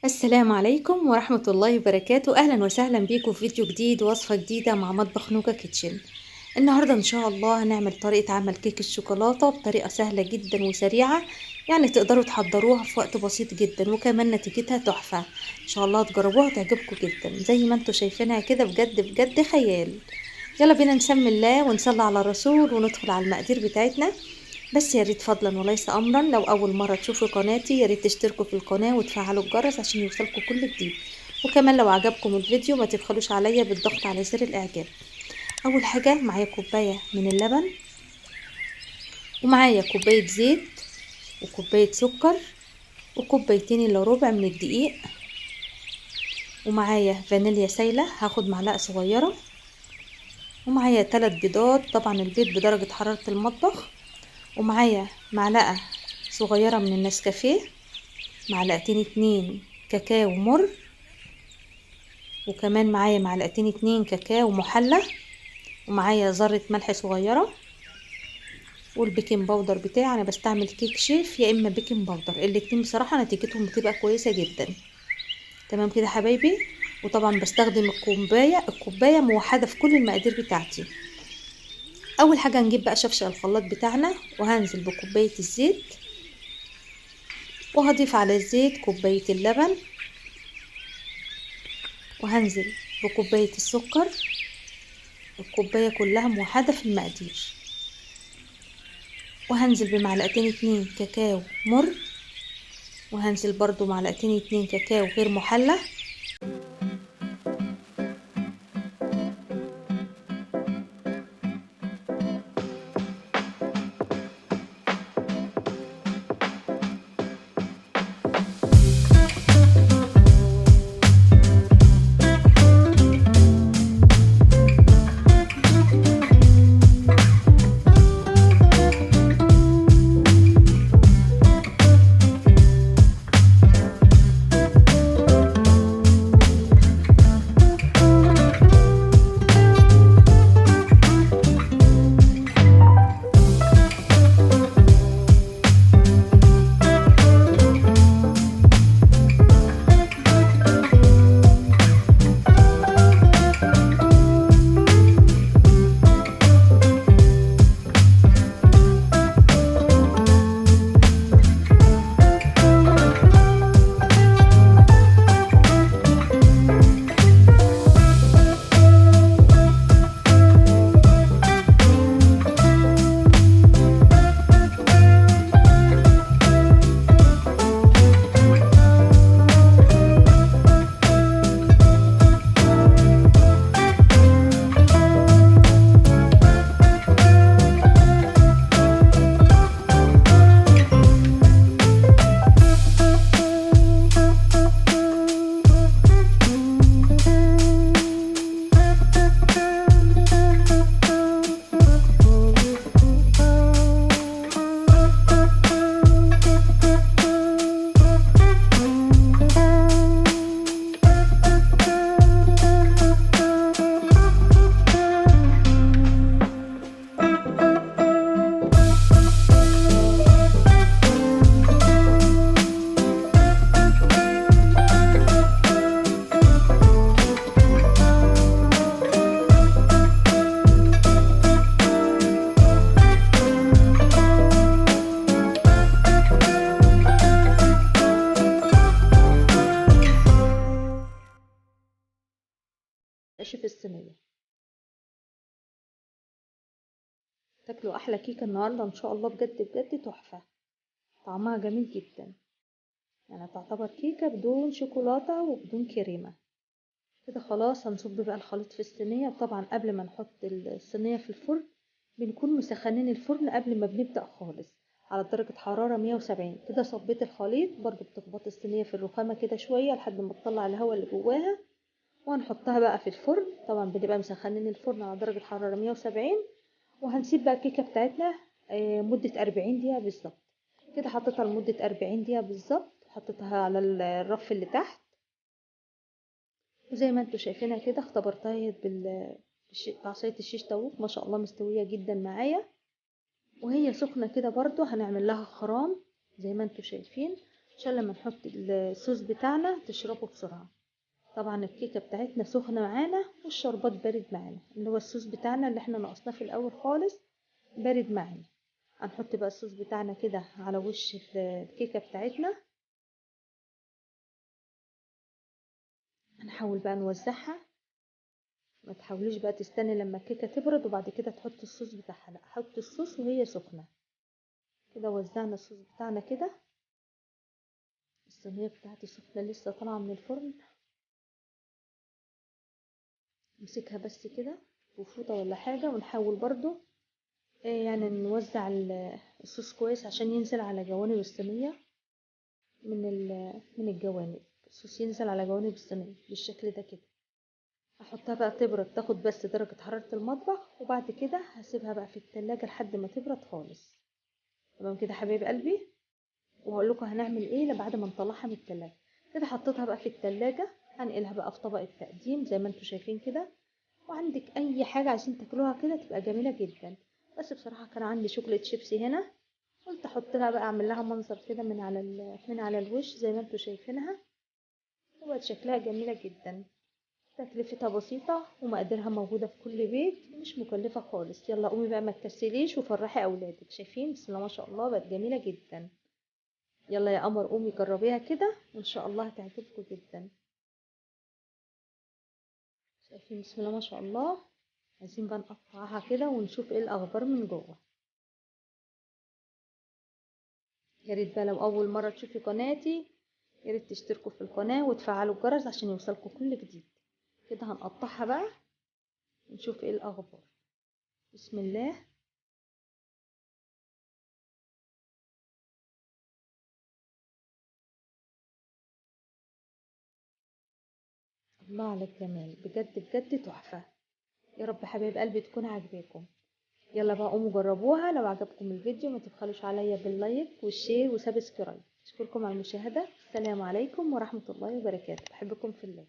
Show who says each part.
Speaker 1: السلام عليكم ورحمة الله وبركاته. أهلا وسهلا بيكم في فيديو جديد ووصفة جديدة مع مطبخ نوكا كيتشن. النهاردة إن شاء الله هنعمل طريقة عمل كيك الشوكولاتة بطريقة سهلة جدا وسريعة، يعني تقدروا تحضروها في وقت بسيط جدا وكمان نتيجتها تحفة. إن شاء الله تجربوها تعجبكم جدا زي ما انتوا شايفينها كده، بجد بجد خيال. يلا بينا نسمي الله ونصلي على الرسول وندخل على المقادير بتاعتنا. بس يا ريت فضلا وليس امرا، لو اول مره تشوفوا قناتي يا ريت تشتركوا في القناه وتفعلوا الجرس عشان يوصلكم كل جديد. وكمان لو عجبكم الفيديو ما تبخلوش عليا بالضغط على زر الاعجاب. اول حاجه معايا كوبايه من اللبن، ومعايا كوبايه زيت، وكوبايه سكر، وكوبايتين الا ربع من الدقيق، ومعايا فانيليا سايله هاخد معلقه صغيره، ومعايا 3 بيضات، طبعا البيض بدرجه حراره المطبخ، ومعايا معلقه صغيره من النسكافيه، معلقتين 2 كاكاو مر، وكمان معايا معلقتين 2 كاكاو محلى، ومعايا ذرة ملح صغيرة، والبيكنج باودر بتاعي انا بستعمل كيك شيف يا اما بيكنج باودر، الاتنين بصراحة نتيجتهم بتبقى كويسة جدا. تمام كده حبايبي. وطبعا بستخدم الكوباية موحدة في كل المقادير بتاعتي. اول حاجة هنجيب بقى شفشق الخلاط بتاعنا، وهنزل بكوباية الزيت، وهضيف على الزيت كوباية اللبن، وهنزل بكوباية السكر، الكوباية كلها موحدة في المقادير، وهنزل بمعلقتين 2 كاكاو مر، وهنزل برضو معلقتين 2 كاكاو غير محلى، في الصينية. تاكلوا احلى كيكة النهاردة ان شاء الله، بجد بجد تحفة، طعمها جميل جدا، يعني تعتبر كيكة بدون شوكولاتة وبدون كريمة. كده خلاص هنصب بقى الخليط في الصينية، وطبعا قبل ما نحط الصينية في الفرن بنكون مسخنين الفرن قبل ما بنبدأ خالص على درجة حرارة 170. كده صبيت الخليط، برضو بتخبط الصينية في الرخامة كده شوية لحد ما تطلع الهواء اللي جواها، وهنحطها بقى في الفرن. طبعا بنبقى مسخنين الفرن على درجة حرارة 170، وهنسيب بقى الكيكة بتاعتنا مدة 40 دقيقة بالظبط. كده حطيتها لمدة 40 دقيقة بالظبط، حطيتها على الرف اللي تحت، وزي ما انتوا شايفينها كده اختبرتها بعصاية الشيش طاووق، ما شاء الله مستوية جدا معايا. وهي سخنة كده برضو هنعمل لها خرام زي ما انتوا شايفين، عشان لما نحط الصوص بتاعنا تشربه بسرعة. طبعا الكيكة بتاعتنا سخنة معانا والشربات بارد معانا، اللي هو الصوص بتاعنا اللي احنا نقصناه في الاول خالص بارد معانا. هنحط بقى الصوص بتاعنا كده على وش الكيكة بتاعتنا. هنحاول بقى نوزعها. ما تحاوليش بقى تستني لما الكيكة تبرد وبعد كده تحط الصوص بتاعها، لا حط الصوص وهي سخنة. كده وزعنا الصوص بتاعنا كده. الصينية بتاعتي سخنة لسه طالعة من الفرن. نمسكها بس كده بفوطة ولا حاجة ونحاول برضو يعني نوزع الصوص كويس عشان ينزل على جوانب الصينية. من الجوانب الصوص ينزل على جوانب الصينية بالشكل ده كده. هحطها بقى تبرد، تاخد بس درجة حرارة المطبخ، وبعد كده هسيبها بقى في التلاجة لحد ما تبرد خالص. تمام كده حبايب قلبي. وهقول لكم هنعمل ايه بعد ما نطلعها من التلاجة. كده حطيتها بقى في التلاجة. هنقلها بقى في طبق التقديم زي ما انتم شايفين كده. وعندك اي حاجة عايزين تاكلوها كده تبقى جميلة جدا. بس بصراحة كان عندي شوكولاتة شيبسي هنا، قلت احط لها بقى اعمل لها منظر كده من على الوش زي ما انتم شايفينها. وبقت شكلها جميلة جدا. تكلفتها بسيطة ومقاديرها موجودة في كل بيت، مش مكلفة خالص. يلا قومي بقى ما تكسليش وفرحي اولادك. شايفين بسم الله ما شاء الله بقت جميلة جدا. يلا يا قمر قومي جربيها كده وان شاء الله هتعجبكم جدا. شايفين بسم الله ما شاء الله. عايزين بقى نقطعها كده ونشوف ايه الاخبار من جوه. يا ريت بقى لو اول مره تشوفي قناتي يا ريت تشتركوا في القناه وتفعلوا الجرس عشان يوصلكوا كل جديد. كده هنقطعها بقى ونشوف ايه الاخبار. بسم الله. الله على الجمال، بجد بجد تحفه. يا رب حبايب قلبي تكون عاجباكم. يلا بقى قوموا جربوها. لو عجبكم الفيديو ما تبخلوش عليا باللايك والشير وسبسكرايب. اشكركم على المشاهده. السلام عليكم ورحمه الله وبركاته. بحبكم في الله.